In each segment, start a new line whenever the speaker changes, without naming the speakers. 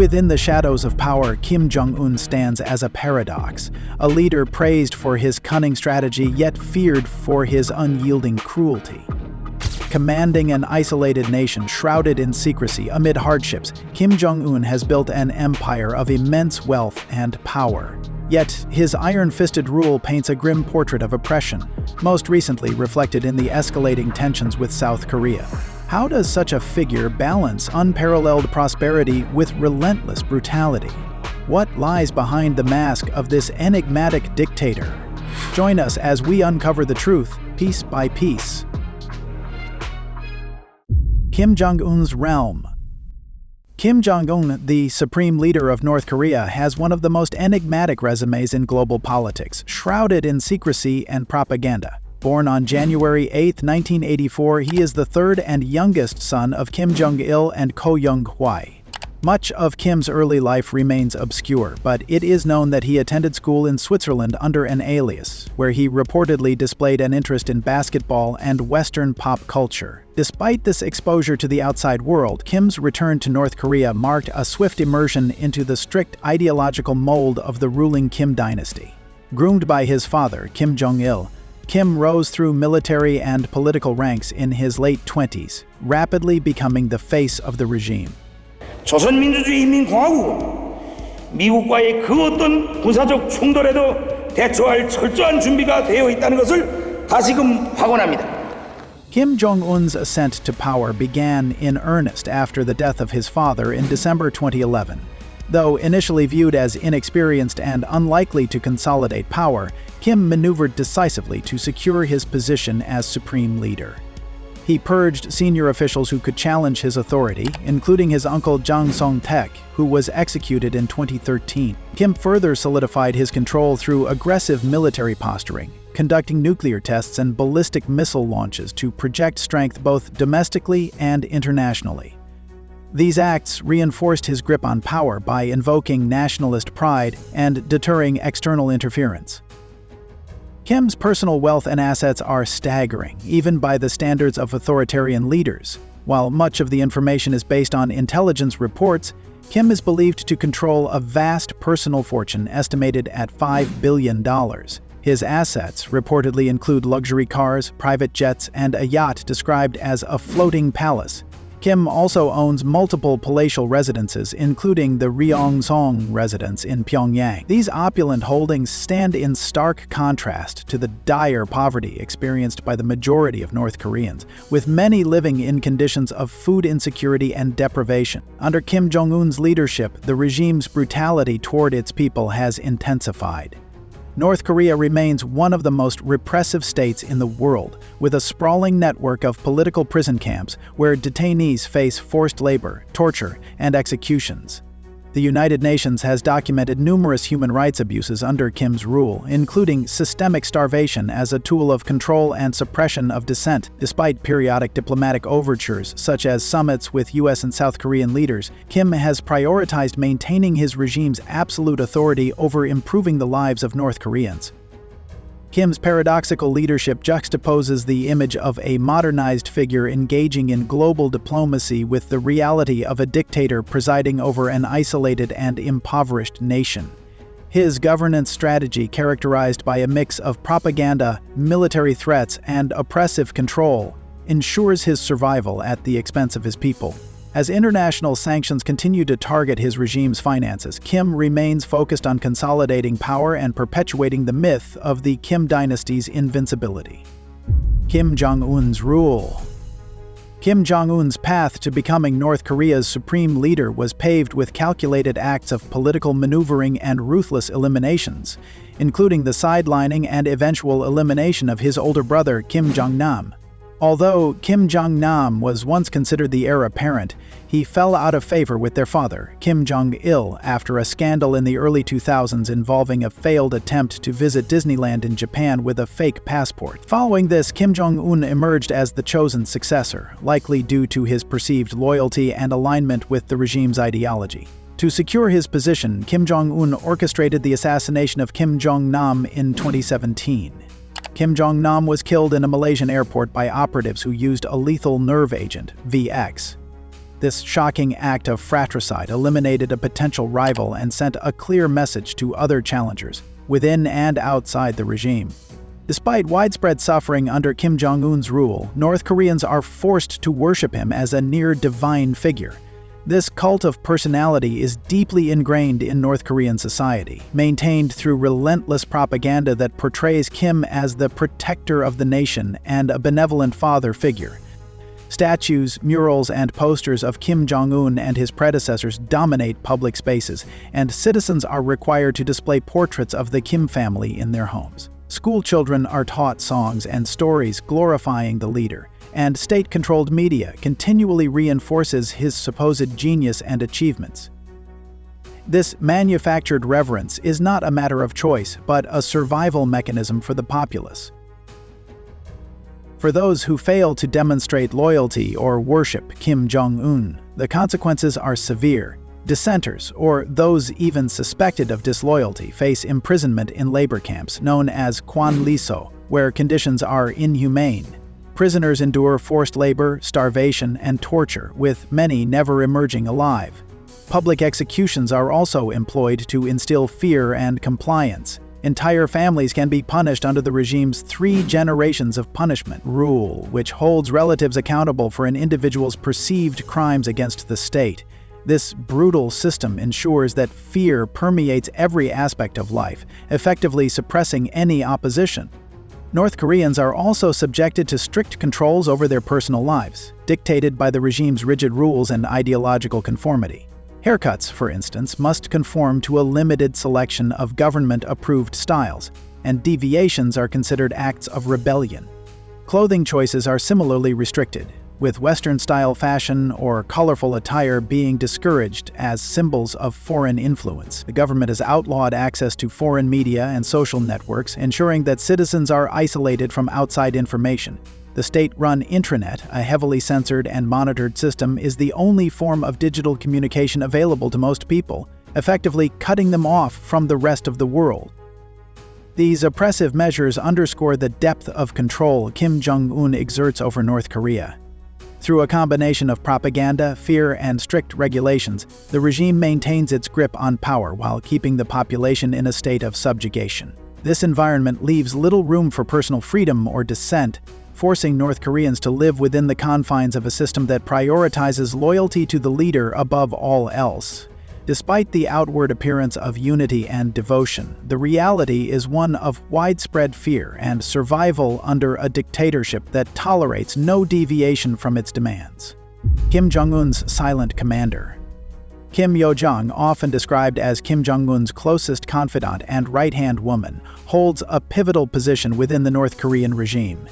Within the shadows of power, Kim Jong Un stands as a paradox, a leader praised for his cunning strategy yet feared for his unyielding cruelty. Commanding an isolated nation shrouded in secrecy amid hardships, Kim Jong Un has built an empire of immense wealth and power. Yet, his iron-fisted rule paints a grim portrait of oppression, most recently reflected in the escalating tensions with South Korea. How does such a figure balance unparalleled prosperity with relentless brutality? What lies behind the mask of this enigmatic dictator? Join us as we uncover the truth, piece by piece. Kim Jong-un's realm. Kim Jong-un, the supreme leader of North Korea, has one of the most enigmatic resumes in global politics, shrouded in secrecy and propaganda. Born on January 8, 1984, he is the third and youngest son of Kim Jong-il and Ko Young-hwai. Much of Kim's early life remains obscure, but it is known that he attended school in Switzerland under an alias, where he reportedly displayed an interest in basketball and Western pop culture. Despite this exposure to the outside world, Kim's return to North Korea marked a swift immersion into the strict ideological mold of the ruling Kim dynasty. Groomed by his father, Kim Jong-il, Kim rose through military and political ranks in his late 20s, rapidly becoming the face of the regime.
조선민주주의인민공화국은 미국과의 그 어떤 군사적 충돌에도 대처할 철저한 준비가 되어 있다는 것을 다시금 확언합니다.
Kim Jong-un's ascent to power began in earnest after the death of his father in December 2011. Though initially viewed as inexperienced and unlikely to consolidate power, Kim maneuvered decisively to secure his position as supreme leader. He purged senior officials who could challenge his authority, including his uncle Jang Song-taek, who was executed in 2013. Kim further solidified his control through aggressive military posturing, conducting nuclear tests and ballistic missile launches to project strength both domestically and internationally. These acts reinforced his grip on power by invoking nationalist pride and deterring external interference. Kim's personal wealth and assets are staggering, even by the standards of authoritarian leaders. While much of the information is based on intelligence reports, Kim is believed to control a vast personal fortune estimated at $5 billion. His assets reportedly include luxury cars, private jets, and a yacht described as a floating palace. Kim also owns multiple palatial residences, including the Ryongseong residence in Pyongyang. These opulent holdings stand in stark contrast to the dire poverty experienced by the majority of North Koreans, with many living in conditions of food insecurity and deprivation. Under Kim Jong-un's leadership, the regime's brutality toward its people has intensified. North Korea remains one of the most repressive states in the world, with a sprawling network of political prison camps where detainees face forced labor, torture, and executions. The United Nations has documented numerous human rights abuses under Kim's rule, including systemic starvation as a tool of control and suppression of dissent. Despite periodic diplomatic overtures, such as summits with US and South Korean leaders, Kim has prioritized maintaining his regime's absolute authority over improving the lives of North Koreans. Kim's paradoxical leadership juxtaposes the image of a modernized figure engaging in global diplomacy with the reality of a dictator presiding over an isolated and impoverished nation. His governance strategy, characterized by a mix of propaganda, military threats, and oppressive control, ensures his survival at the expense of his people. As international sanctions continue to target his regime's finances, Kim remains focused on consolidating power and perpetuating the myth of the Kim dynasty's invincibility. Kim Jong-un's rule. Kim Jong-un's path to becoming North Korea's supreme leader was paved with calculated acts of political maneuvering and ruthless eliminations, including the sidelining and eventual elimination of his older brother Kim Jong-nam. Although Kim Jong-nam was once considered the heir apparent, he fell out of favor with their father, Kim Jong-il, after a scandal in the early 2000s involving a failed attempt to visit Disneyland in Japan with a fake passport. Following this, Kim Jong-un emerged as the chosen successor, likely due to his perceived loyalty and alignment with the regime's ideology. To secure his position, Kim Jong-un orchestrated the assassination of Kim Jong-nam in 2017. Kim Jong-nam was killed in a Malaysian airport by operatives who used a lethal nerve agent, VX. This shocking act of fratricide eliminated a potential rival and sent a clear message to other challengers, within and outside the regime. Despite widespread suffering under Kim Jong Un's rule, North Koreans are forced to worship him as a near-divine figure. This cult of personality is deeply ingrained in North Korean society, maintained through relentless propaganda that portrays Kim as the protector of the nation and a benevolent father figure. Statues, murals, and posters of Kim Jong Un and his predecessors dominate public spaces, and citizens are required to display portraits of the Kim family in their homes. School children are taught songs and stories glorifying the leader, and state-controlled media continually reinforces his supposed genius and achievements. This manufactured reverence is not a matter of choice, but a survival mechanism for the populace. For those who fail to demonstrate loyalty or worship Kim Jong Un, the consequences are severe. Dissenters, or those even suspected of disloyalty, face imprisonment in labor camps known as kwanliso, where conditions are inhumane. Prisoners endure forced labor, starvation, and torture, with many never emerging alive. Public executions are also employed to instill fear and compliance. Entire families can be punished under the regime's 3 generations of punishment rule, which holds relatives accountable for an individual's perceived crimes against the state. This brutal system ensures that fear permeates every aspect of life, effectively suppressing any opposition. North Koreans are also subjected to strict controls over their personal lives, dictated by the regime's rigid rules and ideological conformity. Haircuts, for instance, must conform to a limited selection of government-approved styles, and deviations are considered acts of rebellion. Clothing choices are similarly restricted, with Western-style fashion or colorful attire being discouraged as symbols of foreign influence. The government has outlawed access to foreign media and social networks, ensuring that citizens are isolated from outside information. The state-run intranet, a heavily censored and monitored system, is the only form of digital communication available to most people, effectively cutting them off from the rest of the world. These oppressive measures underscore the depth of control Kim Jong Un exerts over North Korea. Through a combination of propaganda, fear, and strict regulations, the regime maintains its grip on power while keeping the population in a state of subjugation. This environment leaves little room for personal freedom or dissent, forcing North Koreans to live within the confines of a system that prioritizes loyalty to the leader above all else. Despite the outward appearance of unity and devotion, the reality is one of widespread fear and survival under a dictatorship that tolerates no deviation from its demands. Kim Jong-un's silent commander. Kim Yo Jong, often described as Kim Jong-un's closest confidant and right-hand woman, holds a pivotal position within the North Korean regime.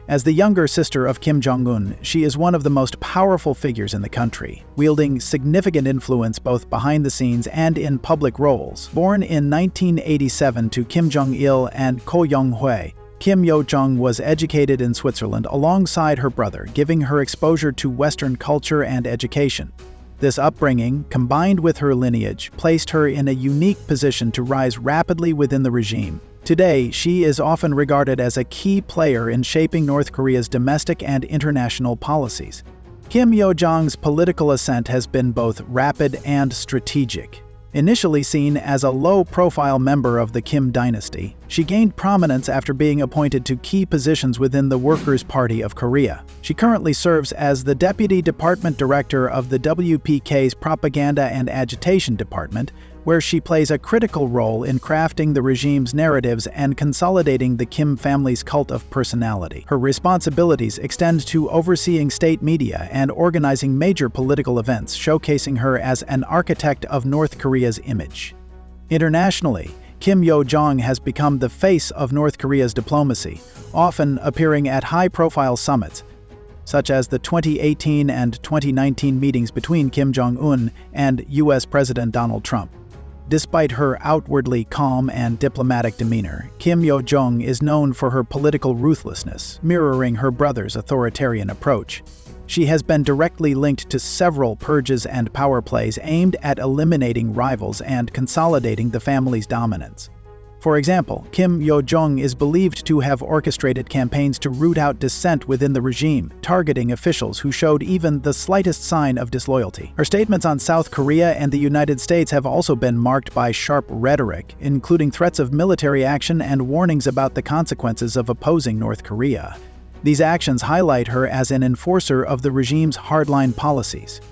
As the younger sister of Kim Jong Un, she is one of the most powerful figures in the country, wielding significant influence both behind the scenes and in public roles. Born in 1987 to Kim Jong-il and Ko Young-hwae, Kim Yo Jong was educated in Switzerland alongside her brother, giving her exposure to Western culture and education. This upbringing, combined with her lineage, placed her in a unique position to rise rapidly within the regime. Today, she is often regarded as a key player in shaping North Korea's domestic and international policies. Kim Yo Jong's political ascent has been both rapid and strategic. Initially seen as a low-profile member of the Kim Dynasty, she gained prominence after being appointed to key positions within the Workers' Party of Korea. She currently serves as the Deputy Department Director of the WPK's Propaganda and Agitation Department, where she plays a critical role in crafting the regime's narratives and consolidating the Kim family's cult of personality. Her responsibilities extend to overseeing state media and organizing major political events, showcasing her as an architect of North Korea's image. Internationally, Kim Yo Jong has become the face of North Korea's diplomacy, often appearing at high-profile summits, such as the 2018 and 2019 meetings between Kim Jong Un and U.S. President Donald Trump. Despite her outwardly calm and diplomatic demeanor, Kim Yo Jong is known for her political ruthlessness, mirroring her brother's authoritarian approach. She has been directly linked to several purges and power plays aimed at eliminating rivals and consolidating the family's dominance. For example, Kim Yo Jong is believed to have orchestrated campaigns to root out dissent within the regime, targeting officials who showed even the slightest sign of disloyalty. Her statements on South Korea and the United States have also been marked by sharp rhetoric, including threats of military action and warnings about the consequences of opposing North Korea. These actions highlight her as an enforcer of the regime's hardline policies.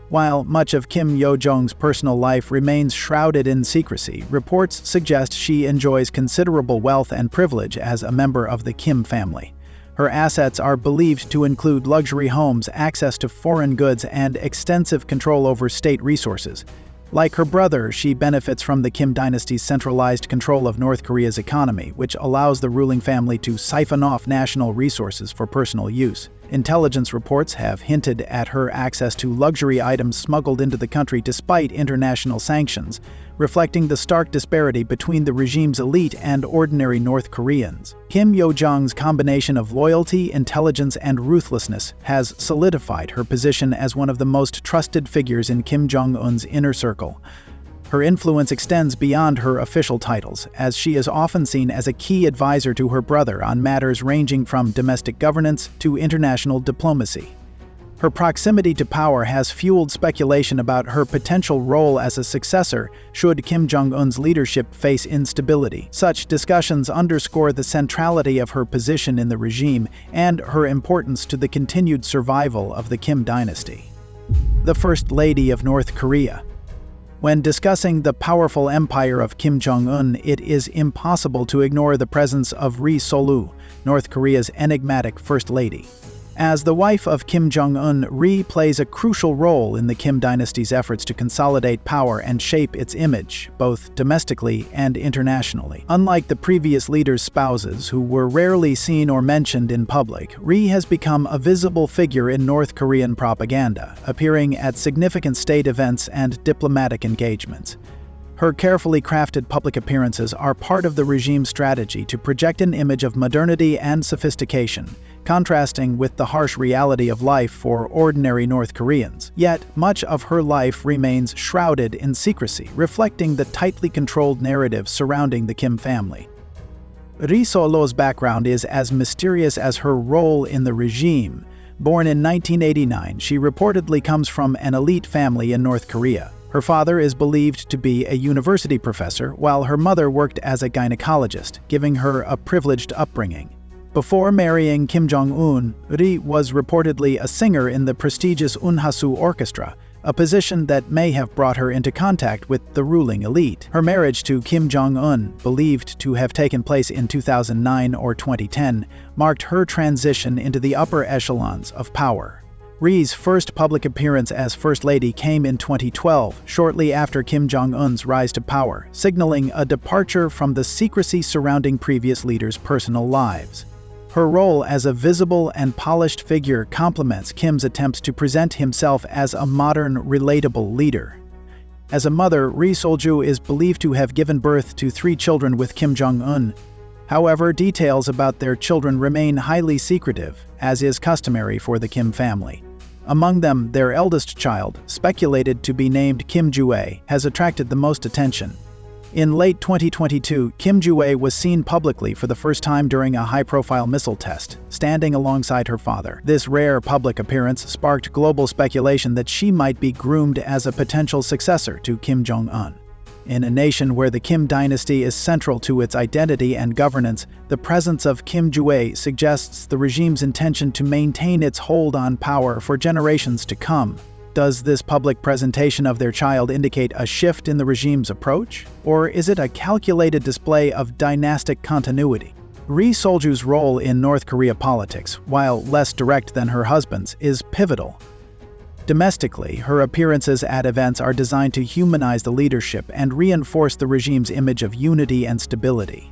While much of Kim Yo Jong's personal life remains shrouded in secrecy, reports suggest she enjoys considerable wealth and privilege as a member of the Kim family. Her assets are believed to include luxury homes, access to foreign goods, and extensive control over state resources. Like her brother, she benefits from the Kim dynasty's centralized control of North Korea's economy, which allows the ruling family to siphon off national resources for personal use. Intelligence reports have hinted at her access to luxury items smuggled into the country despite international sanctions, reflecting the stark disparity between the regime's elite and ordinary North Koreans. Kim Yo Jong's combination of loyalty, intelligence, and ruthlessness has solidified her position as one of the most trusted figures in Kim Jong Un's inner circle. Her influence extends beyond her official titles, as she is often seen as a key advisor to her brother on matters ranging from domestic governance to international diplomacy. Her proximity to power has fueled speculation about her potential role as a successor should Kim Jong-un's leadership face instability. Such discussions underscore the centrality of her position in the regime and her importance to the continued survival of the Kim dynasty. The First Lady of North Korea. When discussing the powerful empire of Kim Jong-un, it is impossible to ignore the presence of Ri Sol-woo, North Korea's enigmatic First Lady. As the wife of Kim Jong-un, Ri plays a crucial role in the Kim dynasty's efforts to consolidate power and shape its image, both domestically and internationally. Unlike the previous leader's spouses, who were rarely seen or mentioned in public, Ri has become a visible figure in North Korean propaganda, appearing at significant state events and diplomatic engagements. Her carefully crafted public appearances are part of the regime's strategy to project an image of modernity and sophistication, contrasting with the harsh reality of life for ordinary North Koreans. Yet, much of her life remains shrouded in secrecy, reflecting the tightly controlled narrative surrounding the Kim family. Ri Sol-woo's background is as mysterious as her role in the regime. Born in 1989, she reportedly comes from an elite family in North Korea. Her father is believed to be a university professor, while her mother worked as a gynecologist, giving her a privileged upbringing. Before marrying Kim Jong-un, Ri was reportedly a singer in the prestigious Unhasu Orchestra, a position that may have brought her into contact with the ruling elite. Her marriage to Kim Jong-un, believed to have taken place in 2009 or 2010, marked her transition into the upper echelons of power. Ri's first public appearance as First Lady came in 2012, shortly after Kim Jong-un's rise to power, signaling a departure from the secrecy surrounding previous leaders' personal lives. Her role as a visible and polished figure complements Kim's attempts to present himself as a modern, relatable leader. As a mother, Ri Sol-woo is believed to have given birth to 3 children with Kim Jong-un. However, details about their children remain highly secretive, as is customary for the Kim family. Among them, their eldest child, speculated to be named Kim Joo-ae, has attracted the most attention. In late 2022, Kim Joo-ae was seen publicly for the first time during a high-profile missile test, standing alongside her father. This rare public appearance sparked global speculation that she might be groomed as a potential successor to Kim Jong-un. In a nation where the Kim dynasty is central to its identity and governance, the presence of Kim Joo-ae suggests the regime's intention to maintain its hold on power for generations to come. Does this public presentation of their child indicate a shift in the regime's approach? Or is it a calculated display of dynastic continuity? Ri Sol-woo's role in North Korea politics, while less direct than her husband's, is pivotal. Domestically, her appearances at events are designed to humanize the leadership and reinforce the regime's image of unity and stability.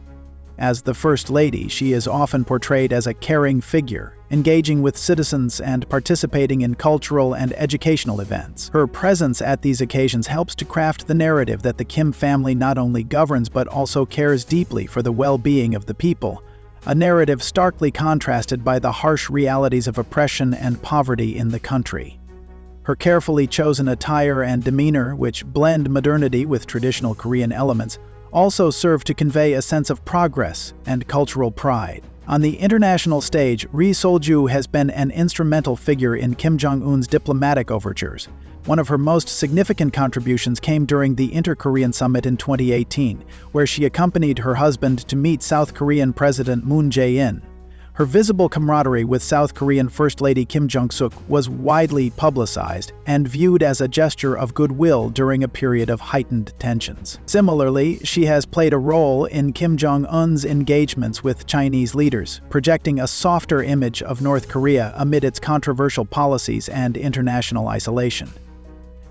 As the First Lady, she is often portrayed as a caring figure, engaging with citizens and participating in cultural and educational events. Her presence at these occasions helps to craft the narrative that the Kim family not only governs but also cares deeply for the well-being of the people, a narrative starkly contrasted by the harsh realities of oppression and poverty in the country. Her carefully chosen attire and demeanor, which blend modernity with traditional Korean elements, also serve to convey a sense of progress and cultural pride. On the international stage, Ri Sol-ju has been an instrumental figure in Kim Jong Un's diplomatic overtures. One of her most significant contributions came during the Inter-Korean Summit in 2018, where she accompanied her husband to meet South Korean President Moon Jae-in. Her visible camaraderie with South Korean First Lady Kim Jong-suk was widely publicized and viewed as a gesture of goodwill during a period of heightened tensions. Similarly, she has played a role in Kim Jong Un's engagements with Chinese leaders, projecting a softer image of North Korea amid its controversial policies and international isolation.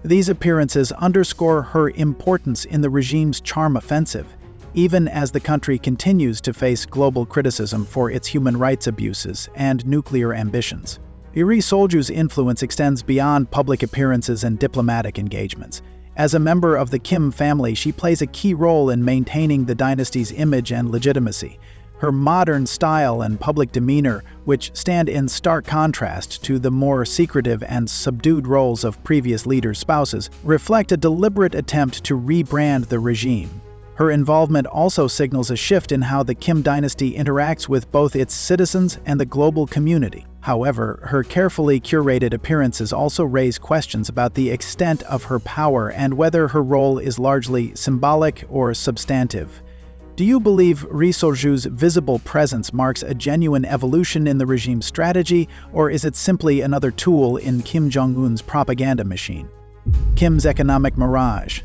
These appearances underscore her importance in the regime's charm offensive, even as the country continues to face global criticism for its human rights abuses and nuclear ambitions. Ri Sol-ju's influence extends beyond public appearances and diplomatic engagements. As a member of the Kim family, she plays a key role in maintaining the dynasty's image and legitimacy. Her modern style and public demeanor, which stand in stark contrast to the more secretive and subdued roles of previous leaders' spouses, reflect a deliberate attempt to rebrand the regime. Her involvement also signals a shift in how the Kim dynasty interacts with both its citizens and the global community. However, her carefully curated appearances also raise questions about the extent of her power and whether her role is largely symbolic or substantive. Do you believe Ri Sol-ju's visible presence marks a genuine evolution in the regime's strategy, or is it simply another tool in Kim Jong Un's propaganda machine? Kim's economic mirage.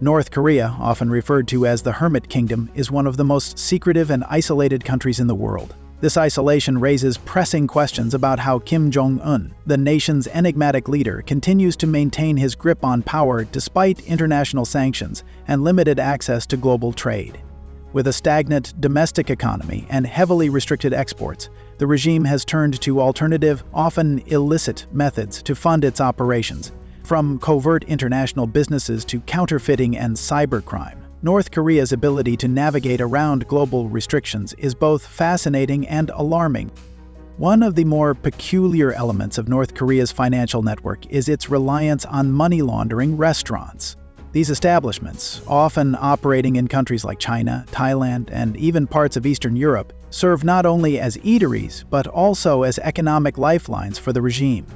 North Korea, often referred to as the Hermit Kingdom, is one of the most secretive and isolated countries in the world. This isolation raises pressing questions about how Kim Jong Un, the nation's enigmatic leader, continues to maintain his grip on power despite international sanctions and limited access to global trade. With a stagnant domestic economy and heavily restricted exports, the regime has turned to alternative, often illicit methods to fund its operations. From covert international businesses to counterfeiting and cybercrime, North Korea's ability to navigate around global restrictions is both fascinating and alarming. One of the more peculiar elements of North Korea's financial network is its reliance on money laundering restaurants. These establishments, often operating in countries like China, Thailand, and even parts of Eastern Europe, serve not only as eateries but also as economic lifelines for the regime.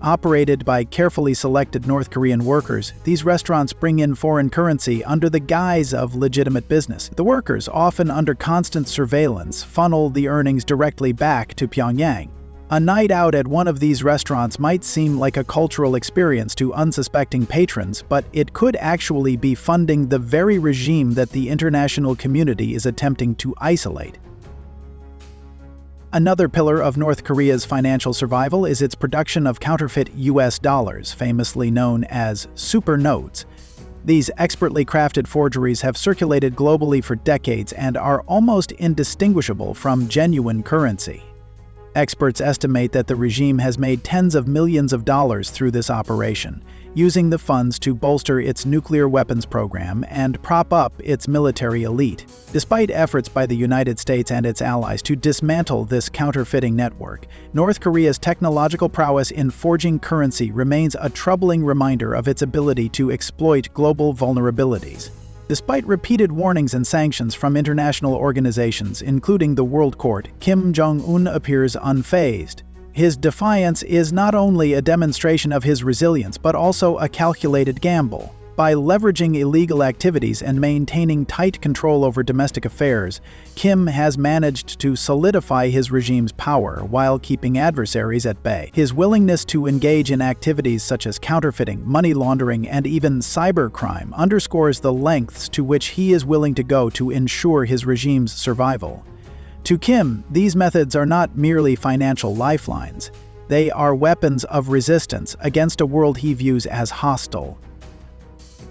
Operated by carefully selected North Korean workers, these restaurants bring in foreign currency under the guise of legitimate business. The workers, often under constant surveillance, funnel the earnings directly back to Pyongyang. A night out at one of these restaurants might seem like a cultural experience to unsuspecting patrons, but it could actually be funding the very regime that the international community is attempting to isolate. Another pillar of North Korea's financial survival is its production of counterfeit US dollars, famously known as super notes. These expertly crafted forgeries have circulated globally for decades and are almost indistinguishable from genuine currency. Experts estimate that the regime has made tens of millions of dollars through this operation, using the funds to bolster its nuclear weapons program and prop up its military elite. Despite efforts by the United States and its allies to dismantle this counterfeiting network, North Korea's technological prowess in forging currency remains a troubling reminder of its ability to exploit global vulnerabilities. Despite repeated warnings and sanctions from international organizations, including the World Court, Kim Jong Un appears unfazed. His defiance is not only a demonstration of his resilience, but also a calculated gamble. By leveraging illegal activities and maintaining tight control over domestic affairs, Kim has managed to solidify his regime's power while keeping adversaries at bay. His willingness to engage in activities such as counterfeiting, money laundering, and even cybercrime underscores the lengths to which he is willing to go to ensure his regime's survival. To Kim, these methods are not merely financial lifelines. They are weapons of resistance against a world he views as hostile.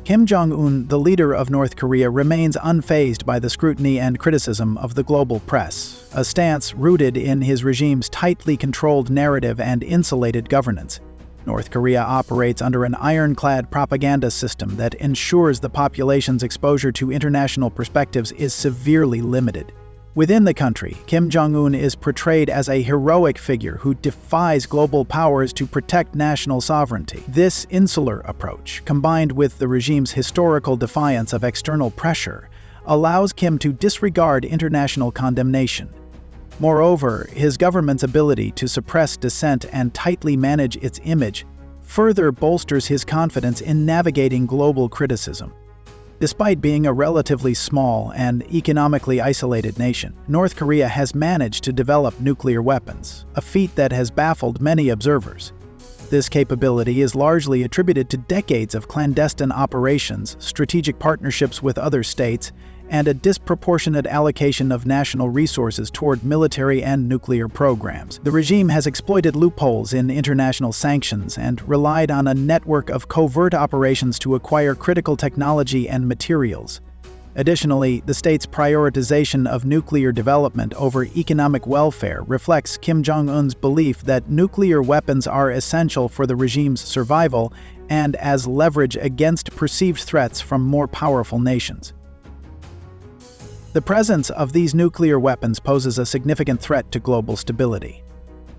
Kim Jong Un, the leader of North Korea, remains unfazed by the scrutiny and criticism of the global press, a stance rooted in his regime's tightly controlled narrative and insulated governance. North Korea operates under an ironclad propaganda system that ensures the population's exposure to international perspectives is severely limited. Within the country, Kim Jong Un is portrayed as a heroic figure who defies global powers to protect national sovereignty. This insular approach, combined with the regime's historical defiance of external pressure, allows Kim to disregard international condemnation. Moreover, his government's ability to suppress dissent and tightly manage its image further bolsters his confidence in navigating global criticism. Despite being a relatively small and economically isolated nation, North Korea has managed to develop nuclear weapons, a feat that has baffled many observers. This capability is largely attributed to decades of clandestine operations, strategic partnerships with other states, and a disproportionate allocation of national resources toward military and nuclear programs. The regime has exploited loopholes in international sanctions and relied on a network of covert operations to acquire critical technology and materials. Additionally, the state's prioritization of nuclear development over economic welfare reflects Kim Jong Un's belief that nuclear weapons are essential for the regime's survival and as leverage against perceived threats from more powerful nations. The presence of these nuclear weapons poses a significant threat to global stability.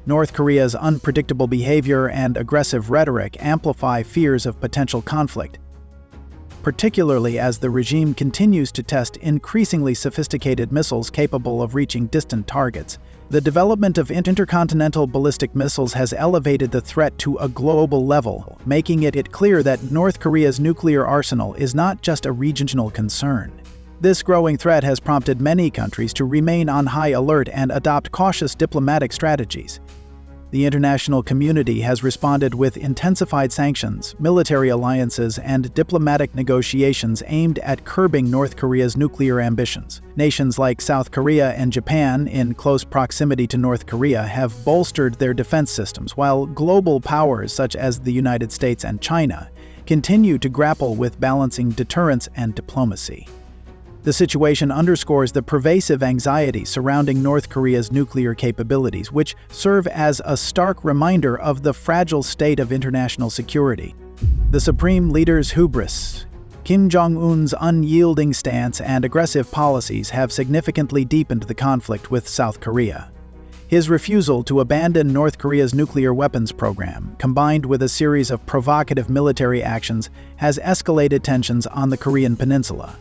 North Korea's unpredictable behavior and aggressive rhetoric amplify fears of potential conflict, particularly as the regime continues to test increasingly sophisticated missiles capable of reaching distant targets. The development of intercontinental ballistic missiles has elevated the threat to a global level, making it clear that North Korea's nuclear arsenal is not just a regional concern. This growing threat has prompted many countries to remain on high alert and adopt cautious diplomatic strategies. The international community has responded with intensified sanctions, military alliances, and diplomatic negotiations aimed at curbing North Korea's nuclear ambitions. Nations like South Korea and Japan, in close proximity to North Korea, have bolstered their defense systems, while global powers such as the United States and China continue to grapple with balancing deterrence and diplomacy. The situation underscores the pervasive anxiety surrounding North Korea's nuclear capabilities, which serve as a stark reminder of the fragile state of international security. The Supreme Leader's hubris, Kim Jong Un's unyielding stance and aggressive policies have significantly deepened the conflict with South Korea. His refusal to abandon North Korea's nuclear weapons program, combined with a series of provocative military actions, has escalated tensions on the Korean peninsula.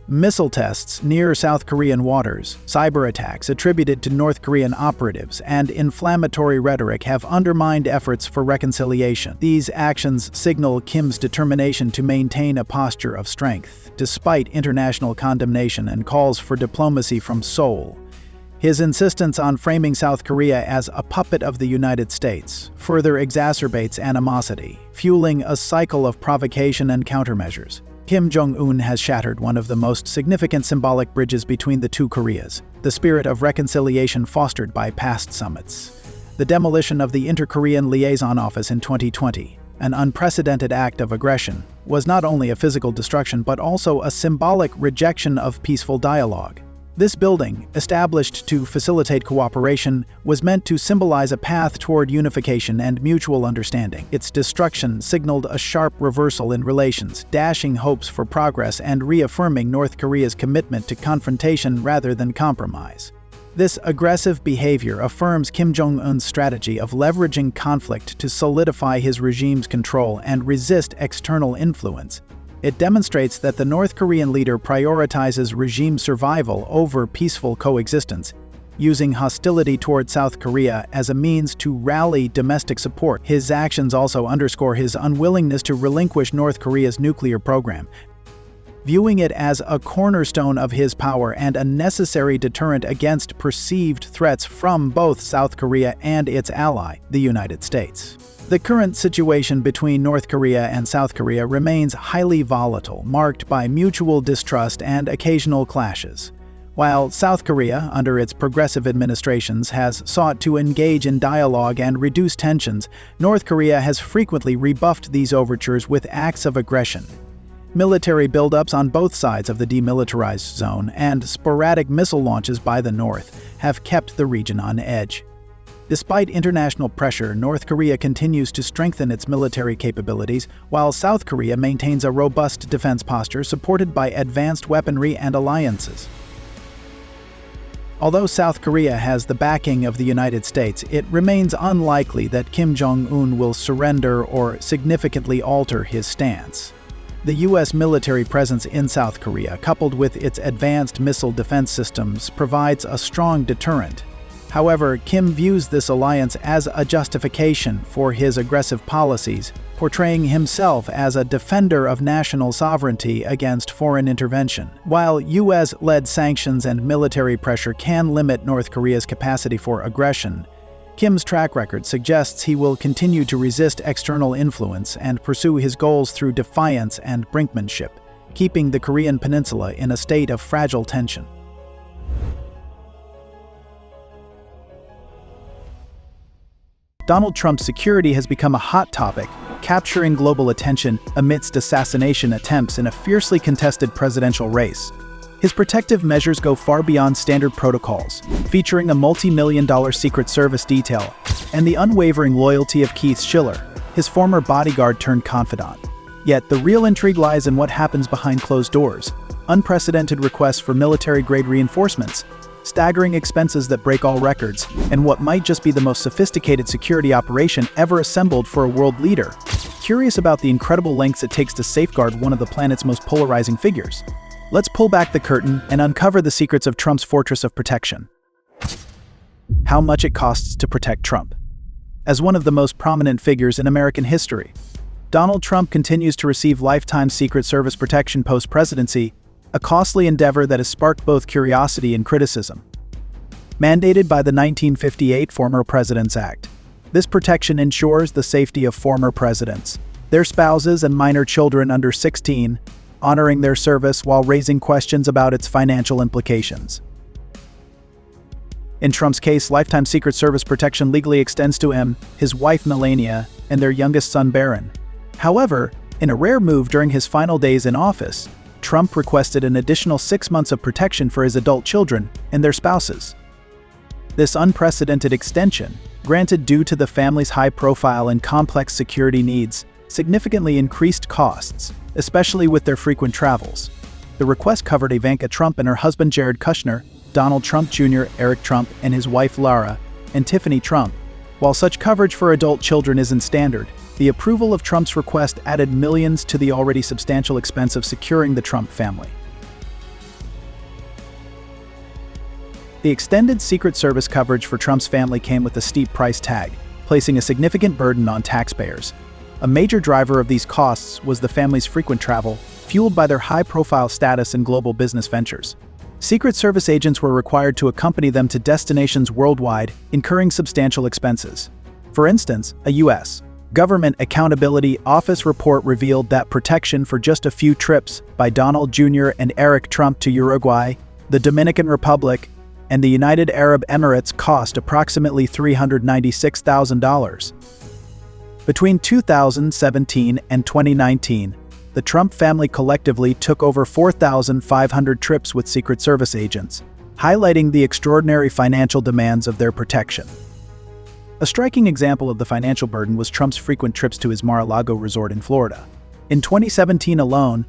Missile tests near South Korean waters, cyber attacks attributed to North Korean operatives, and inflammatory rhetoric have undermined efforts for reconciliation. These actions signal Kim's determination to maintain a posture of strength, despite international condemnation and calls for diplomacy from Seoul. His insistence on framing South Korea as a puppet of the United States further exacerbates animosity, fueling a cycle of provocation and countermeasures. Kim Jong Un has shattered one of the most significant symbolic bridges between the two Koreas, the spirit of reconciliation fostered by past summits. The demolition of the Inter-Korean Liaison Office in 2020, an unprecedented act of aggression, was not only a physical destruction but also a symbolic rejection of peaceful dialogue. This building, established to facilitate cooperation, was meant to symbolize a path toward unification and mutual understanding. Its destruction signaled a sharp reversal in relations, dashing hopes for progress and reaffirming North Korea's commitment to confrontation rather than compromise. This aggressive behavior affirms Kim Jong Un's strategy of leveraging conflict to solidify his regime's control and resist external influence. It demonstrates that the North Korean leader prioritizes regime survival over peaceful coexistence, using hostility toward South Korea as a means to rally domestic support. His actions also underscore his unwillingness to relinquish North Korea's nuclear program, viewing it as a cornerstone of his power and a necessary deterrent against perceived threats from both South Korea and its ally, the United States. The current situation between North Korea and South Korea remains highly volatile, marked by mutual distrust and occasional clashes. While South Korea, under its progressive administrations, has sought to engage in dialogue and reduce tensions, North Korea has frequently rebuffed these overtures with acts of aggression. Military buildups on both sides of the demilitarized zone and sporadic missile launches by the North have kept the region on edge. Despite international pressure, North Korea continues to strengthen its military capabilities, while South Korea maintains a robust defense posture supported by advanced weaponry and alliances. Although South Korea has the backing of the United States, it remains unlikely that Kim Jong Un will surrender or significantly alter his stance. The U.S. military presence in South Korea, coupled with its advanced missile defense systems, provides a strong deterrent. However, Kim views this alliance as a justification for his aggressive policies, portraying himself as a defender of national sovereignty against foreign intervention. While U.S.-led sanctions and military pressure can limit North Korea's capacity for aggression, Kim's track record suggests he will continue to resist external influence and pursue his goals through defiance and brinkmanship, keeping the Korean peninsula in a state of fragile tension. Donald Trump's security has become a hot topic, capturing global attention amidst assassination attempts in a fiercely contested presidential race. His protective measures go far beyond standard protocols, featuring a multi-million-dollar Secret Service detail and the unwavering loyalty of Keith Schiller, his former bodyguard turned confidant. Yet the real intrigue lies in what happens behind closed doors: unprecedented requests for military-grade reinforcements, staggering expenses that break all records, and what might just be the most sophisticated security operation ever assembled for a world leader. Curious about the incredible lengths it takes to safeguard one of the planet's most polarizing figures? Let's pull back the curtain and uncover the secrets of Trump's fortress of protection. How much it costs to protect Trump. As one of the most prominent figures in American history, Donald Trump continues to receive lifetime Secret Service protection post-presidency, a costly endeavor that has sparked both curiosity and criticism. Mandated by the 1958 Former Presidents Act, this protection ensures the safety of former presidents, their spouses, and minor children under 16, honoring their service while raising questions about its financial implications. In Trump's case, lifetime Secret Service protection legally extends to him, his wife Melania, and their youngest son Barron. However, in a rare move during his final days in office, Trump requested an additional 6 months of protection for his adult children and their spouses. This unprecedented extension, granted due to the family's high profile and complex security needs, significantly increased costs, especially with their frequent travels. The request covered Ivanka Trump and her husband Jared Kushner, Donald Trump Jr., Eric Trump, and his wife Lara, and Tiffany Trump. While such coverage for adult children isn't standard, the approval of Trump's request added millions to the already substantial expense of securing the Trump family. The extended Secret Service coverage for Trump's family came with a steep price tag, placing a significant burden on taxpayers. A major driver of these costs was the family's frequent travel, fueled by their high-profile status in global business ventures. Secret Service agents were required to accompany them to destinations worldwide, incurring substantial expenses. For instance, a U.S. Government Accountability Office report revealed that protection for just a few trips by Donald Jr. and Eric Trump to Uruguay, the Dominican Republic, and the United Arab Emirates cost approximately $396,000. Between 2017 and 2019, the Trump family collectively took over 4,500 trips with Secret Service agents, highlighting the extraordinary financial demands of their protection. A striking example of the financial burden was Trump's frequent trips to his Mar-a-Lago resort in Florida. In 2017 alone,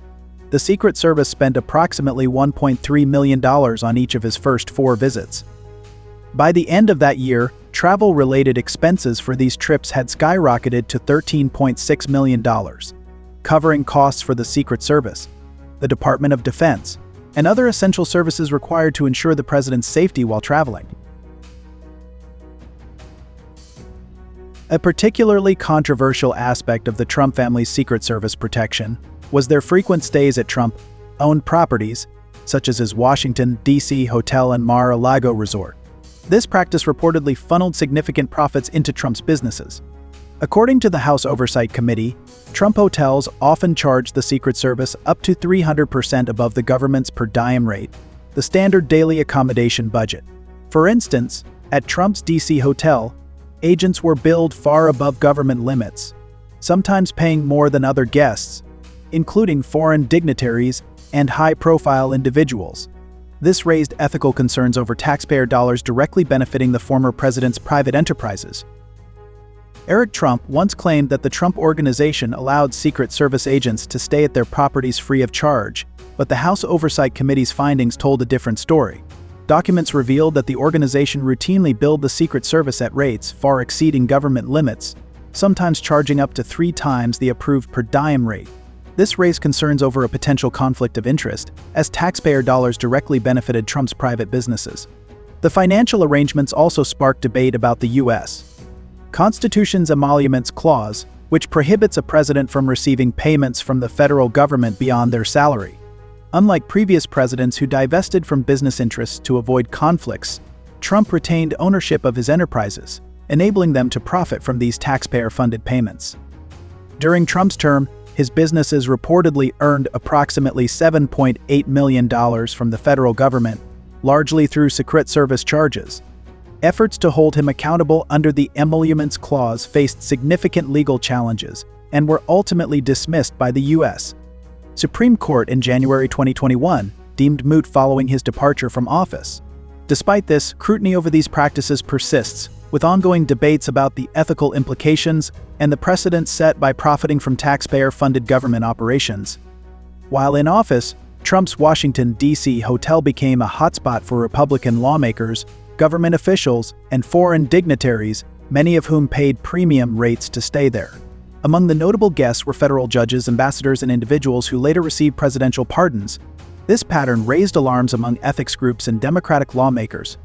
the Secret Service spent approximately $1.3 million on each of his first 4 visits. By the end of that year, travel-related expenses for these trips had skyrocketed to $13.6 million, covering costs for the Secret Service, the Department of Defense, and other essential services required to ensure the president's safety while traveling. A particularly controversial aspect of the Trump family's Secret Service protection was their frequent stays at Trump-owned properties, such as his Washington, D.C. hotel and Mar-a-Lago resort. This practice reportedly funneled significant profits into Trump's businesses. According to the House Oversight Committee, Trump hotels often charged the Secret Service up to 300% above the government's per diem rate, the standard daily accommodation budget. For instance, at Trump's D.C. hotel, agents were billed far above government limits, sometimes paying more than other guests, including foreign dignitaries and high-profile individuals. This raised ethical concerns over taxpayer dollars directly benefiting the former president's private enterprises. Eric Trump once claimed that the Trump Organization allowed Secret Service agents to stay at their properties free of charge, but the House Oversight Committee's findings told a different story. Documents revealed that the organization routinely billed the Secret Service at rates far exceeding government limits, sometimes charging up to 3 times the approved per diem rate. This raised concerns over a potential conflict of interest, as taxpayer dollars directly benefited Trump's private businesses. The financial arrangements also sparked debate about the U.S. Constitution's Emoluments Clause, which prohibits a president from receiving payments from the federal government beyond their salary. Unlike previous presidents who divested from business interests to avoid conflicts, Trump retained ownership of his enterprises, enabling them to profit from these taxpayer-funded payments. During Trump's term, his businesses reportedly earned approximately $7.8 million from the federal government, largely through Secret Service charges. Efforts to hold him accountable under the Emoluments Clause faced significant legal challenges and were ultimately dismissed by the U.S. Supreme Court in January 2021 deemed moot following his departure from office. Despite this, scrutiny over these practices persists, with ongoing debates about the ethical implications and the precedents set by profiting from taxpayer-funded government operations. While in office, Trump's Washington, D.C. hotel became a hotspot for Republican lawmakers, government officials, and foreign dignitaries, many of whom paid premium rates to stay there. Among the notable guests were federal judges, ambassadors, and individuals who later received presidential pardons. This pattern raised alarms among ethics groups and Democratic lawmakers,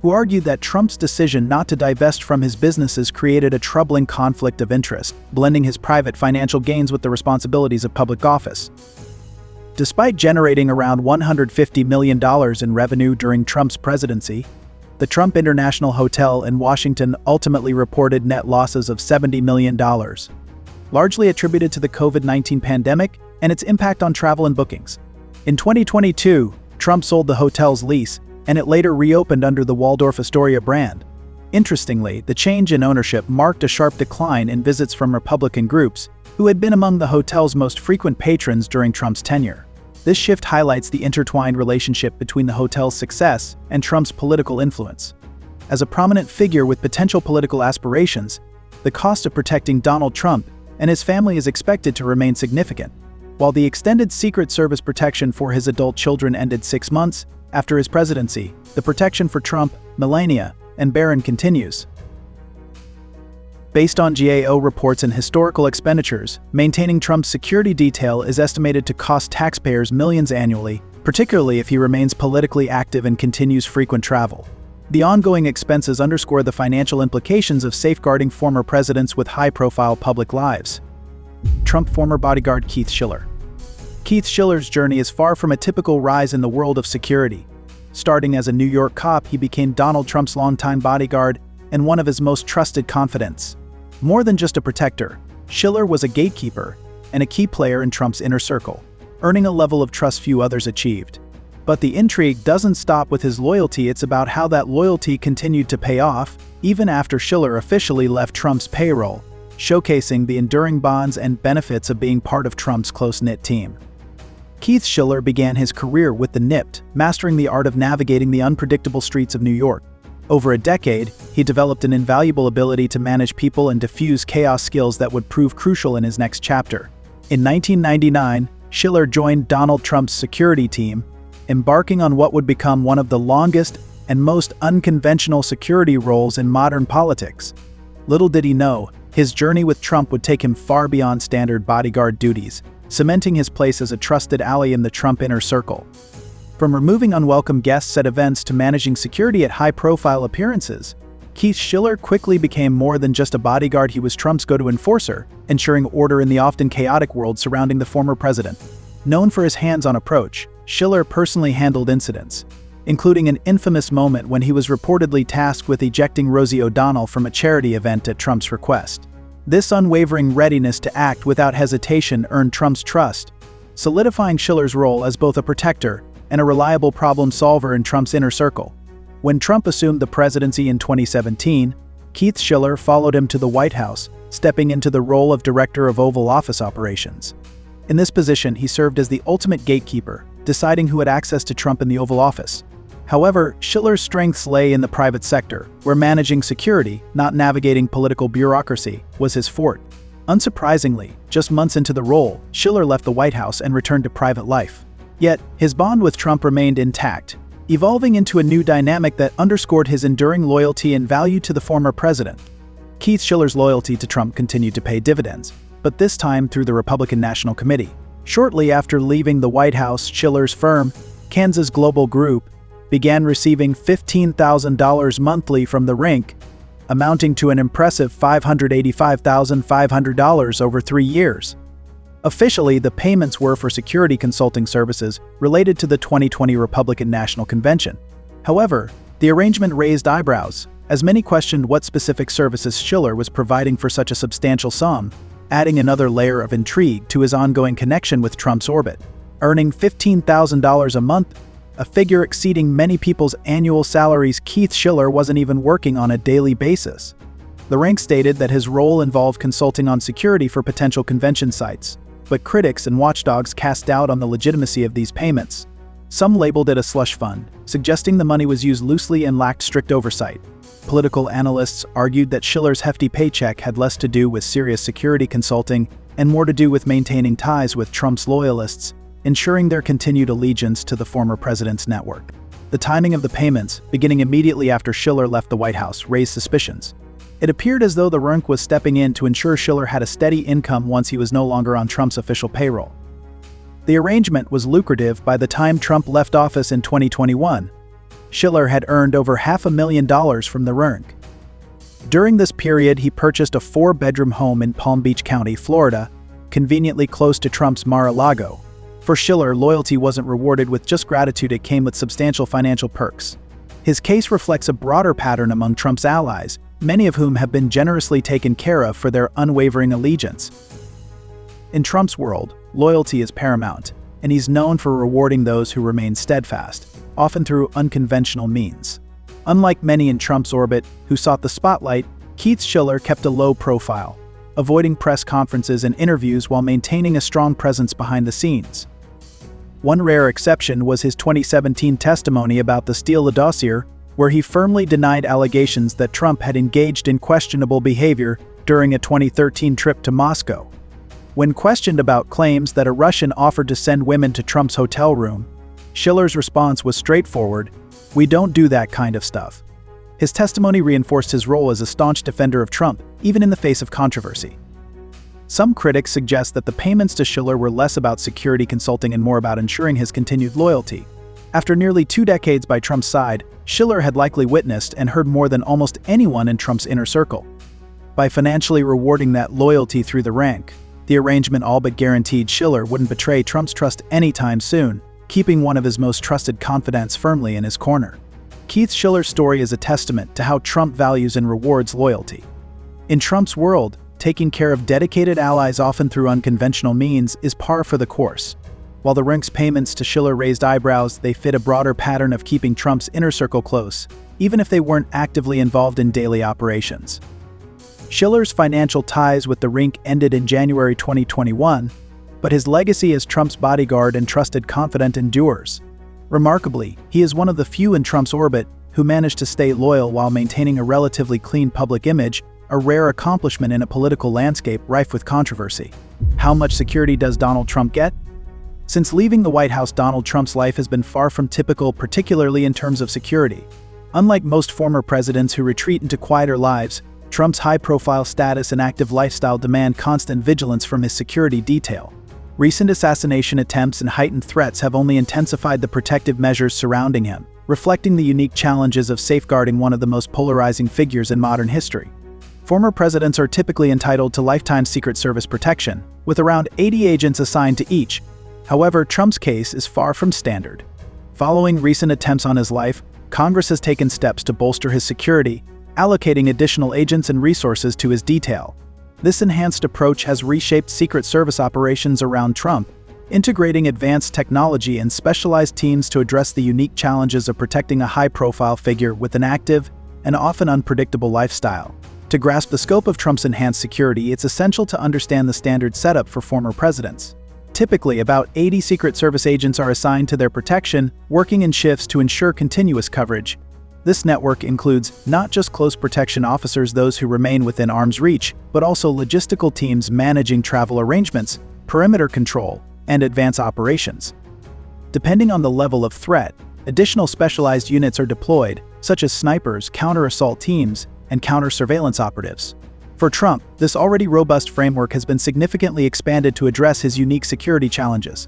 who argued that Trump's decision not to divest from his businesses created a troubling conflict of interest, blending his private financial gains with the responsibilities of public office. Despite generating around $150 million in revenue during Trump's presidency, the Trump International Hotel in Washington ultimately reported net losses of $70 million, largely attributed to the COVID-19 pandemic and its impact on travel and bookings. In 2022, Trump sold the hotel's lease, and it later reopened under the Waldorf Astoria brand. Interestingly, the change in ownership marked a sharp decline in visits from Republican groups, who had been among the hotel's most frequent patrons during Trump's tenure. This shift highlights the intertwined relationship between the hotel's success and Trump's political influence. As a prominent figure with potential political aspirations, the cost of protecting Donald Trump and his family is expected to remain significant. While the extended Secret Service protection for his adult children ended 6 months after his presidency, the protection for Trump, Melania, and Barron continues. Based on GAO reports and historical expenditures, maintaining Trump's security detail is estimated to cost taxpayers millions annually, particularly if he remains politically active and continues frequent travel. The ongoing expenses underscore the financial implications of safeguarding former presidents with high-profile public lives. Trump former bodyguard Keith Schiller. Keith Schiller's journey is far from a typical rise in the world of security. Starting as a New York cop, he became Donald Trump's longtime bodyguard and one of his most trusted confidants. More than just a protector, Schiller was a gatekeeper and a key player in Trump's inner circle, earning a level of trust few others achieved. But the intrigue doesn't stop with his loyalty, it's about how that loyalty continued to pay off, even after Schiller officially left Trump's payroll, showcasing the enduring bonds and benefits of being part of Trump's close-knit team. Keith Schiller began his career with the NIPT, mastering the art of navigating the unpredictable streets of New York. Over a decade, he developed an invaluable ability to manage people and diffuse chaos, skills that would prove crucial in his next chapter. In 1999, Schiller joined Donald Trump's security team, embarking on what would become one of the longest and most unconventional security roles in modern politics. Little did he know, his journey with Trump would take him far beyond standard bodyguard duties, cementing his place as a trusted ally in the Trump inner circle. From removing unwelcome guests at events to managing security at high-profile appearances, Keith Schiller quickly became more than just a bodyguard. He was Trump's go-to enforcer, ensuring order in the often chaotic world surrounding the former president. Known for his hands-on approach, Schiller personally handled incidents, including an infamous moment when he was reportedly tasked with ejecting Rosie O'Donnell from a charity event at Trump's request. This unwavering readiness to act without hesitation earned Trump's trust, solidifying Schiller's role as both a protector and a reliable problem solver in Trump's inner circle. When Trump assumed the presidency in 2017, Keith Schiller followed him to the White House, stepping into the role of Director of Oval Office Operations. In this position, he served as the ultimate gatekeeper, deciding who had access to Trump in the Oval Office. However, Schiller's strengths lay in the private sector, where managing security, not navigating political bureaucracy, was his forte. Unsurprisingly, just months into the role, Schiller left the White House and returned to private life. Yet, his bond with Trump remained intact, evolving into a new dynamic that underscored his enduring loyalty and value to the former president. Keith Schiller's loyalty to Trump continued to pay dividends, but this time through the Republican National Committee. Shortly after leaving the White House, Schiller's firm, Kansas Global Group, began receiving $15,000 monthly from the Rink, amounting to an impressive $585,500 over 3 years. Officially, the payments were for security consulting services related to the 2020 Republican National Convention. However, the arrangement raised eyebrows, as many questioned what specific services Schiller was providing for such a substantial sum, adding another layer of intrigue to his ongoing connection with Trump's orbit. Earning $15,000 a month, a figure exceeding many people's annual salaries, Keith Schiller wasn't even working on a daily basis. The Rank stated that his role involved consulting on security for potential convention sites, but critics and watchdogs cast doubt on the legitimacy of these payments. Some labeled it a slush fund, suggesting the money was used loosely and lacked strict oversight. Political analysts argued that Schiller's hefty paycheck had less to do with serious security consulting and more to do with maintaining ties with Trump's loyalists, ensuring their continued allegiance to the former president's network. The timing of the payments, beginning immediately after Schiller left the White House, raised suspicions. It appeared as though the Runk was stepping in to ensure Schiller had a steady income once he was no longer on Trump's official payroll. The arrangement was lucrative by the time Trump left office in 2021. Schiller had earned over $500,000 from the Runk. During this period, he purchased a 4-bedroom home in Palm Beach County, Florida, conveniently close to Trump's Mar-a-Lago. For Schiller, loyalty wasn't rewarded with just gratitude, it came with substantial financial perks. His case reflects a broader pattern among Trump's allies, many of whom have been generously taken care of for their unwavering allegiance. In Trump's world, loyalty is paramount, and he's known for rewarding those who remain steadfast, often through unconventional means. Unlike many in Trump's orbit who sought the spotlight, Keith Schiller kept a low profile, avoiding press conferences and interviews while maintaining a strong presence behind the scenes. One rare exception was his 2017 testimony about the Steele dossier, where he firmly denied allegations that Trump had engaged in questionable behavior during a 2013 trip to Moscow. When questioned about claims that a Russian offered to send women to Trump's hotel room, Schiller's response was straightforward: "We don't do that kind of stuff." His testimony reinforced his role as a staunch defender of Trump, even in the face of controversy. Some critics suggest that the payments to Schiller were less about security consulting and more about ensuring his continued loyalty. After nearly 2 decades by Trump's side, Schiller had likely witnessed and heard more than almost anyone in Trump's inner circle. By financially rewarding that loyalty through the Rank, the arrangement all but guaranteed Schiller wouldn't betray Trump's trust anytime soon, keeping one of his most trusted confidants firmly in his corner. Keith Schiller's story is a testament to how Trump values and rewards loyalty. In Trump's world, taking care of dedicated allies often through unconventional means is par for the course. While the Rank's payments to Schiller raised eyebrows, they fit a broader pattern of keeping Trump's inner circle close, even if they weren't actively involved in daily operations. Schiller's financial ties with the Rink ended in January 2021, but his legacy as Trump's bodyguard and trusted confidant endures. Remarkably, he is one of the few in Trump's orbit who managed to stay loyal while maintaining a relatively clean public image, a rare accomplishment in a political landscape rife with controversy. How much security does Donald Trump get? Since leaving the White House, Donald Trump's life has been far from typical, particularly in terms of security. Unlike most former presidents who retreat into quieter lives, Trump's high-profile status and active lifestyle demand constant vigilance from his security detail. Recent assassination attempts and heightened threats have only intensified the protective measures surrounding him, reflecting the unique challenges of safeguarding one of the most polarizing figures in modern history. Former presidents are typically entitled to lifetime Secret Service protection, with around 80 agents assigned to each. However, Trump's case is far from standard. Following recent attempts on his life, Congress has taken steps to bolster his security, allocating additional agents and resources to his detail. This enhanced approach has reshaped Secret Service operations around Trump, integrating advanced technology and specialized teams to address the unique challenges of protecting a high-profile figure with an active and often unpredictable lifestyle. To grasp the scope of Trump's enhanced security, it's essential to understand the standard setup for former presidents. Typically, about 80 Secret Service agents are assigned to their protection, working in shifts to ensure continuous coverage. This network includes not just close protection officers, those who remain within arm's reach, but also logistical teams managing travel arrangements, perimeter control, and advanced operations. Depending on the level of threat, additional specialized units are deployed, such as snipers, counter-assault teams, and counter-surveillance operatives. For Trump, this already robust framework has been significantly expanded to address his unique security challenges.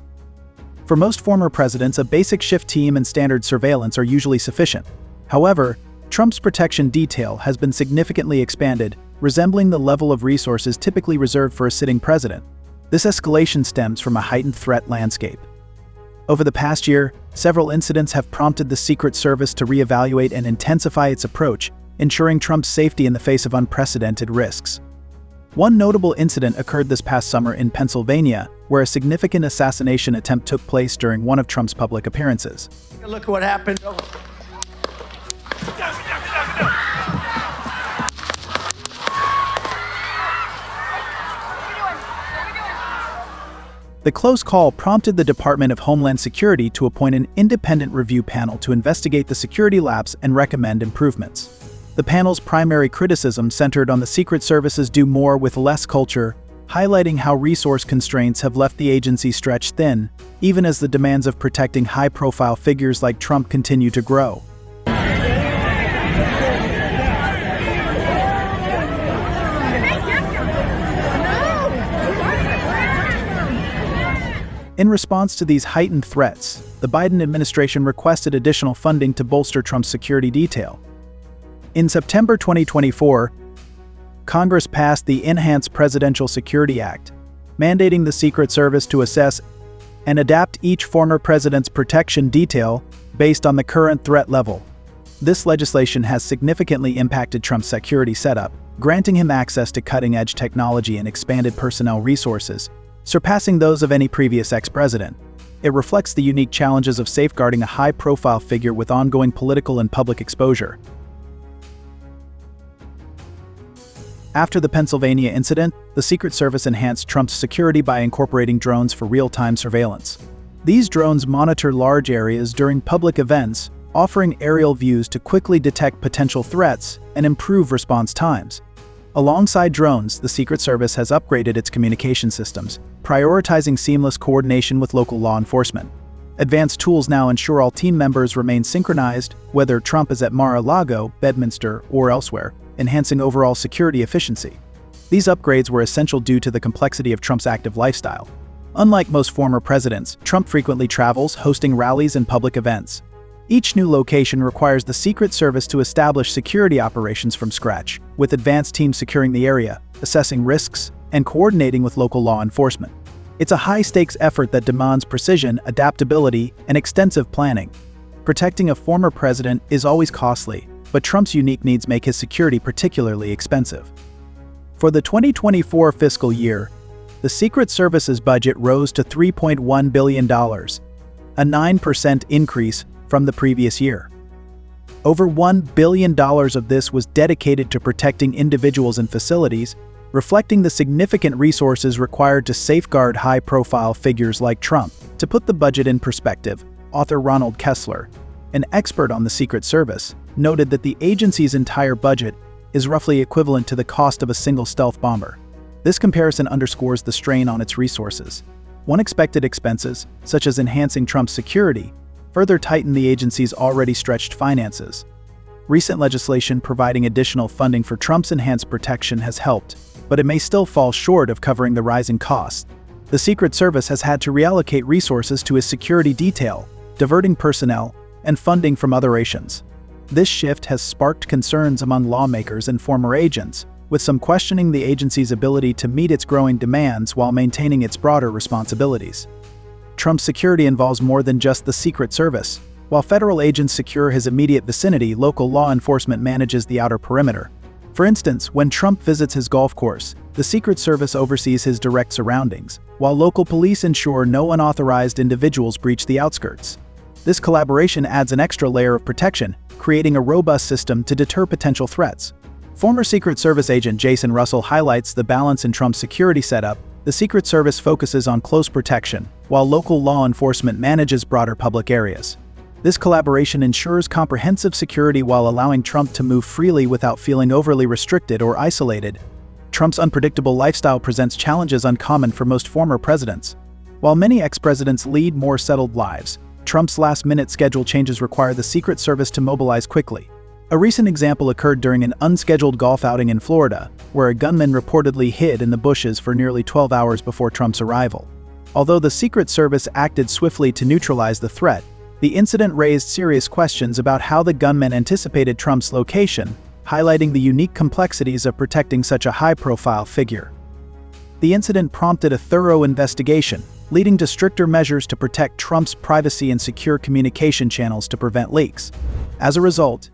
For most former presidents, a basic shift team and standard surveillance are usually sufficient. However, Trump's protection detail has been significantly expanded, resembling the level of resources typically reserved for a sitting president. This escalation stems from a heightened threat landscape. Over the past year, several incidents have prompted the Secret Service to reevaluate and intensify its approach, ensuring Trump's safety in the face of unprecedented risks. One notable incident occurred this past summer in Pennsylvania, where a significant assassination attempt took place during one of Trump's public appearances.
Look at what happened.
The close call prompted the Department of Homeland Security to appoint an independent review panel to investigate the security lapse and recommend improvements. The panel's primary criticism centered on the Secret Service's do more with less culture, highlighting how resource constraints have left the agency stretched thin, even as the demands of protecting high-profile figures like Trump continue to grow. In response to these heightened threats, the Biden administration requested additional funding to bolster Trump's security detail. In September 2024, Congress passed the Enhanced Presidential Security Act, mandating the Secret Service to assess and adapt each former president's protection detail based on the current threat level. This legislation has significantly impacted Trump's security setup, granting him access to cutting-edge technology and expanded personnel resources, surpassing those of any previous ex-president. It reflects the unique challenges of safeguarding a high-profile figure with ongoing political and public exposure. After the Pennsylvania incident, the Secret Service enhanced Trump's security by incorporating drones for real-time surveillance. These drones monitor large areas during public events, offering aerial views to quickly detect potential threats and improve response times. Alongside drones, the Secret Service has upgraded its communication systems, prioritizing seamless coordination with local law enforcement. Advanced tools now ensure all team members remain synchronized, whether Trump is at Mar-a-Lago, Bedminster, or elsewhere, enhancing overall security efficiency. These upgrades were essential due to the complexity of Trump's active lifestyle. Unlike most former presidents, Trump frequently travels, hosting rallies and public events. Each new location requires the Secret Service to establish security operations from scratch, with advanced teams securing the area, assessing risks, and coordinating with local law enforcement. It's a high-stakes effort that demands precision, adaptability, and extensive planning. Protecting a former president is always costly, but Trump's unique needs make his security particularly expensive. For the 2024 fiscal year, the Secret Service's budget rose to $3.1 billion, a 9% increase from the previous year. Over $1 billion of this was dedicated to protecting individuals and facilities, reflecting the significant resources required to safeguard high-profile figures like Trump. To put the budget in perspective, author Ronald Kessler, an expert on the Secret Service, noted that the agency's entire budget is roughly equivalent to the cost of a single stealth bomber. This comparison underscores the strain on its resources. Unexpected expenses, such as enhancing Trump's security, further tighten the agency's already stretched finances. Recent legislation providing additional funding for Trump's enhanced protection has helped, but it may still fall short of covering the rising costs. The Secret Service has had to reallocate resources to his security detail, diverting personnel and funding from other agencies. This shift has sparked concerns among lawmakers and former agents, with some questioning the agency's ability to meet its growing demands while maintaining its broader responsibilities. Trump's security involves more than just the Secret Service. While federal agents secure his immediate vicinity, local law enforcement manages the outer perimeter. For instance, when Trump visits his golf course, the Secret Service oversees his direct surroundings, while local police ensure no unauthorized individuals breach the outskirts. This collaboration adds an extra layer of protection, creating a robust system to deter potential threats. Former Secret Service agent Jason Russell highlights the balance in Trump's security setup. The Secret Service focuses on close protection, while local law enforcement manages broader public areas. This collaboration ensures comprehensive security while allowing Trump to move freely without feeling overly restricted or isolated. Trump's unpredictable lifestyle presents challenges uncommon for most former presidents. While many ex-presidents lead more settled lives, Trump's last-minute schedule changes require the Secret Service to mobilize quickly. A recent example occurred during an unscheduled golf outing in Florida, where a gunman reportedly hid in the bushes for nearly 12 hours before Trump's arrival. Although the Secret Service acted swiftly to neutralize the threat, the incident raised serious questions about how the gunman anticipated Trump's location, highlighting the unique complexities of protecting such a high-profile figure. The incident prompted a thorough investigation, leading to stricter measures to protect Trump's privacy and secure communication channels to prevent leaks. As a result,